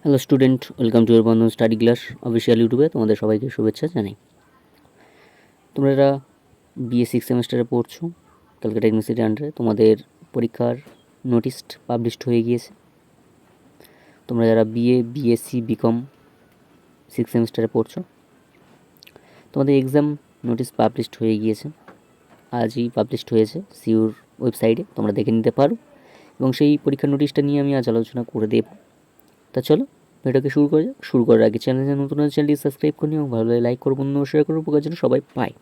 Hello student, welcome to your Bandhan study class official ইউটিউবে তোমাদের সবাইকে শুভেচ্ছা জানাই। তোমরা যারা বিএ সিক্স সেমিস্টারে পড়ছো ক্যালকাটা ইউনিভার্সিটির আন্ডারে, তোমাদের পরীক্ষার নোটিশ পাবলিশড হয়ে গিয়েছে। তোমরা যারা বিএসসি বিকম সিক্স সেমিস্টারে পড়ছো, তোমাদের এক্সাম নোটিশ পাবলিশড হয়ে গিয়েছে। আজই পাবলিশড হয়েছে সিউর ওয়েবসাইটে, তোমরা দেখে নিতে পারো। এবং সেই পরীক্ষার নোটিশটা নিয়ে আমি আজ আলোচনা করে দেব। তা চলো ভিডিওকে শুরু করার আগে চ্যানেলে নতুন চ্যানেলটি সাবস্ক্রাইব করে নিও এবং ভালো লাগে লাইক করো, বন্ধু শেয়ার করো, উপকার যেন সবাই পায়।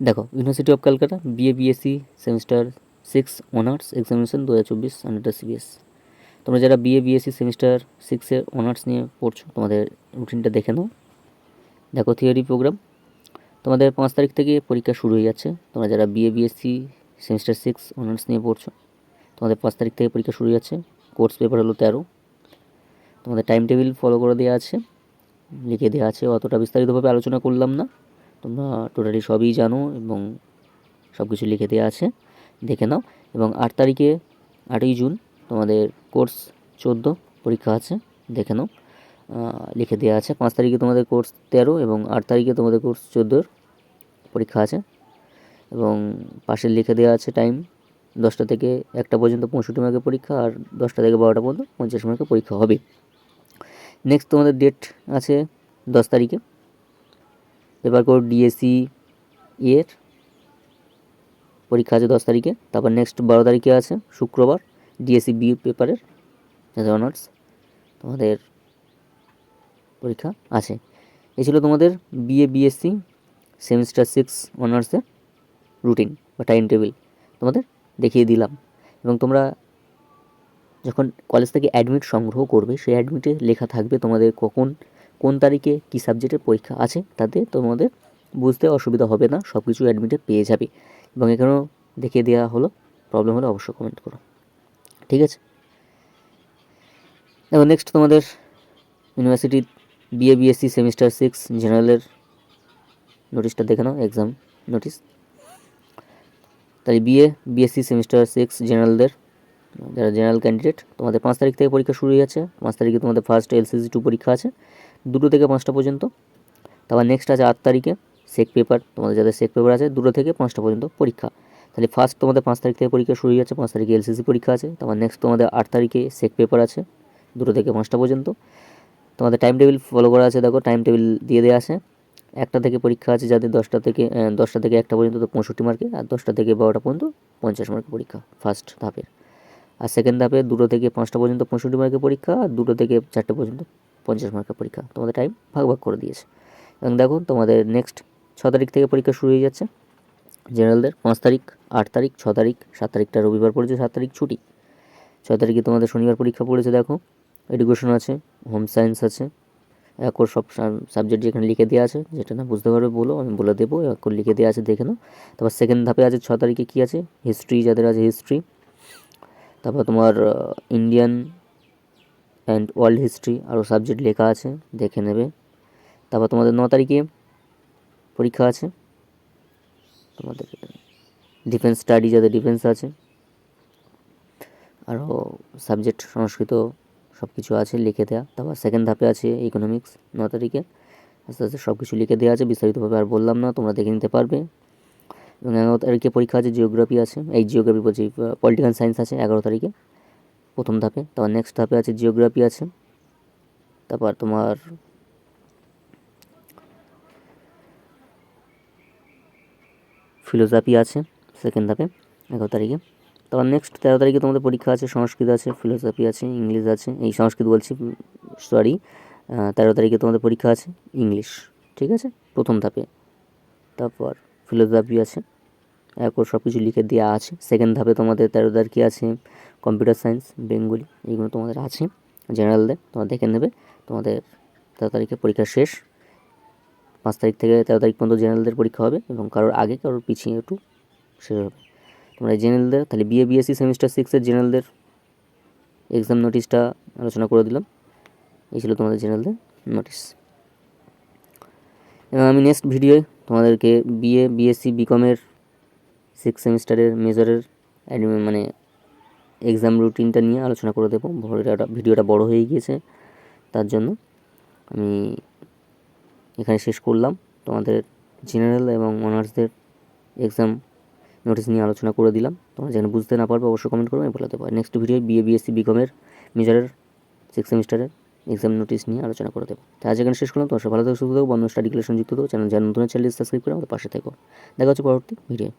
দেখো, university of Kolkata BSc semester six honours examination 2024 under CBS. তোমরা যারা বিএসসি সেমিস্টার সিক্সের অনার্স নিয়ে পড়ছো, তোমাদের রুটিনটা দেখে নাও। দেখো, থিওরি প্রোগ্রাম তোমাদের 5 তারিখ থেকে পরীক্ষা শুরু হয়ে যাচ্ছে। তোমরা যারা বিএসসি সেমিস্টার সিক্স অনার্স নিয়ে পড়ছো, তোমাদের 5 তারিখ থেকে পরীক্ষা শুরু হয়ে যাচ্ছে। কোর্স পেপার হলো 13। তোমাদের টাইম টেবিল ফলো করে দেওয়া আছে, লিখে দেওয়া আছে, অতটা বিস্তারিতভাবে আলোচনা করলাম না, তোমরা টোটালি সবই জানো এবং সব কিছু লিখে দেওয়া আছে, দেখে নাও। এবং 8ই জুন তোমাদের কোর্স 14 পরীক্ষা আছে, দেখে নাও, লিখে দেওয়া আছে। 5 তারিখে তোমাদের কোর্স 13 এবং 8 তারিখে তোমাদের কোর্স 14 পরীক্ষা আছে। এবং পাশে লিখে দেওয়া আছে টাইম 10টা থেকে 1টা পর্যন্ত 65 মার্কের পরীক্ষা, আর 10টা থেকে 12টা পর্যন্ত 50 মার্কের পরীক্ষা হবে। নেক্সট তোমাদের ডেট আছে 10 তারিখে পেপার কোড ডিএসসি এর পরীক্ষা আছে 10 তারিখে। তারপর নেক্সট 12 তারিখে আছে শুক্রবার ডিএসসি বি পেপারের অনার্স তোমাদের পরীক্ষা আছে। এই ছিল তোমাদের বিএসসি সেমিস্টার সিক্স অনার্সের রুটিন বা টাইম টেবিল তোমাদের দেখিয়ে দিলাম। এবং তোমরা যখন কলেজ থেকে অ্যাডমিট সংগ্রহ করবে, সেই অ্যাডমিটে লেখা থাকবে তোমাদের কোন তারিখে কী সাবজেক্টের পরীক্ষা আছে, তাতে তোমাদের বুঝতে অসুবিধা হবে না, সব কিছু অ্যাডমিটে পেয়ে যাবে। এবং এখানেও দেখিয়ে দেওয়া হলো, প্রবলেম হলে অবশ্যই কমেন্ট করো, ঠিক আছে। এবং নেক্সট তোমাদের ইউনিভার্সিটি বিএসসি সেমিস্টার সিক্স জেনারেলের নোটিশটা দেখে নাও, এক্সাম নোটিশ। তাই বিএসসি সেমিস্টার সিক্স জেনারেলদের, যারা জেনারেল ক্যান্ডিডেট, তোমাদের 5 তারিখ থেকে পরীক্ষা শুরু হয়ে যাচ্ছে। 5 তারিখে তোমাদের ফার্স্ট এলসিসি 2 পরীক্ষা আছে 2টো থেকে 5টা পর্যন্ত। তারপর নেক্সট আছে 8 তারিখে সেক পেপার, তোমাদের যাদের সেক পেপার আছে 2টো থেকে 5টা পর্যন্ত পরীক্ষা। তাহলে ফার্স্ট তোমাদের 5 তারিখ থেকে পরীক্ষা শুরু হয়ে যাচ্ছে, 5 তারিখে এলসিসি পরীক্ষা আছে। তারপর নেক্সট তোমাদের 8 তারিখে সেক পেপার আছে 2টো থেকে 5টা পর্যন্ত। তোমাদের টাইম টেবিল ফলো করা আছে, দেখো টাইম টেবিল দিয়ে দেওয়া আছে। 1টা থেকে পরীক্ষা আছে যাদের 10টা থেকে 1টা পর্যন্ত তো 65 মার্কে, আর 10টা থেকে 12টা পর্যন্ত 50 মার্কের পরীক্ষা ফার্স্ট ধাপের। আর সেকেন্ড ধাপে 2টো থেকে 5টা পর্যন্ত 65 মার্কের পরীক্ষা, আর 2টো থেকে 4টে পর্যন্ত 50 মার্কের পরীক্ষা। তোমাদের টাইম ভাগ করে দিয়েছে। এবং দেখো তোমাদের নেক্সট 6 তারিখ থেকে পরীক্ষা শুরু হয়ে যাচ্ছে জেনারেলদের। 5 তারিখ, 8 তারিখ, 6 তারিখ, 7 তারিখটা রবিবার পড়েছে, 7 তারিখ ছুটি। 6 তারিখে তোমাদের শনিবার পরীক্ষা পড়েছে। দেখো, এডুকেশন আছে, হোম সায়েন্স আছে, একর সব সাবজেক্ট যেখানে লিখে দেওয়া আছে, যেটা না বুঝতে পারবে বলো, আমি বলে দেবো, একর লিখে দেওয়া আছে, দেখে নাও। তারপর সেকেন্ড ধাপে আছে 6 তারিখে কী আছে, হিস্ট্রি যাদের আছে হিস্ট্রি। তারপর তোমার ইন্ডিয়ান অ্যান্ড ওয়ার্ল্ড হিস্ট্রি আরও সাবজেক্ট লেখা আছে, দেখে নেবে। তারপর তোমাদের 9 তারিখে পরীক্ষা আছে তোমাদের ডিফেন্স স্টাডি, যাদের ডিফেন্স আছে, আরও সাবজেক্ট সংস্কৃত সব কিছু আছে লিখে দেওয়া। তারপর সেকেন্ড ধাপে আছে ইকোনমিক্স 9 তারিখে, আস্তে আস্তে সব কিছু লিখে দেওয়া আছে, বিস্তারিতভাবে আর বললাম না, তোমরা দেখে নিতে পারবে। এবং 11 তারিখে পরীক্ষা আছে জিওগ্রাফি আছে, এই জিওগ্রাফি বলছি পলিটিক্যাল সায়েন্স আছে 11 তারিখে প্রথম ধাপে। তারপর নেক্সট ধাপে আছে জিওগ্রাফি আছে। তারপর তোমার ফিলোসফি আছে সেকেন্ড ধাপে 11 তারিখে। তারপর নেক্সট 13 তারিখে তোমাদের পরীক্ষা আছে সংস্কৃত আছে, ফিলোসফি আছে, ইংলিশ আছে, এই সংস্কৃত বলছি সরি, 13 তারিখে তোমাদের পরীক্ষা আছে ইংলিশ, ঠিক আছে, প্রথম ধাপে। তারপর ফিলোসফি আছে, এরপর সব কিছু লিখে দেওয়া আছে। সেকেন্ড ধাপে তোমাদের 13 তারিখে আছে কম্পিউটার সায়েন্স, বেঙ্গলি, এইগুলো তোমাদের আছে জেনারেলদের, তোমরা দেখে নেবে। তোমাদের 13 তারিখে পরীক্ষা শেষ। 5 তারিখ থেকে 13 তারিখ পর্যন্ত জেনারেলদের পরীক্ষা হবে, এবং কারোর আগে কারোর পিছিয়ে একটু শেষ হবে। তোমরা জেনারেলদের তাহলে বিএসসি সেমিস্টার সিক্সের জেনারেলদের এক্সাম নোটিশটা আলোচনা করে দিলাম। এই ছিল তোমাদের জেনারেলদের নোটিশ। এবং আমি নেক্সট ভিডিওয়ে তোমাদেরকে বিএসসি বিকমের সিক্স সেমিস্টারের মেজরের মানে এক্সাম রুটিনটা নিয়ে আলোচনা করে দেবো। ভিডিওটা বড় হয়ে গিয়েছে, তার জন্য আমি এখানে শেষ করলাম। তোমাদের জেনারেল এবং অনার্সদের এক্সাম নোটিস নিয়ে আলোচনা করে দিলাম। তোমরা যেন বুঝতে না পারবে অবশ্যই কমেন্ট করবে, আমি বলে দেবো। নেক্সট ভিডিও বিএসসি বিকমের মেজরের 6 সেমিস্টারের এক্সাম নোটিস নিয়ে আলোচনা করে দেবো। তাই আজ এখানে শেষ করলাম। তোমার সব ভালো থাকো, সুস্থ থাকো, বন্ধু স্টাডি ক্লাস যুক্ত থাকো, চ্যানেল নতুন চ্যানেল সাবস্ক্রাইব করে আমাদের পাশে থেকো। দেখা হচ্ছে পরবর্তী ভিডিও।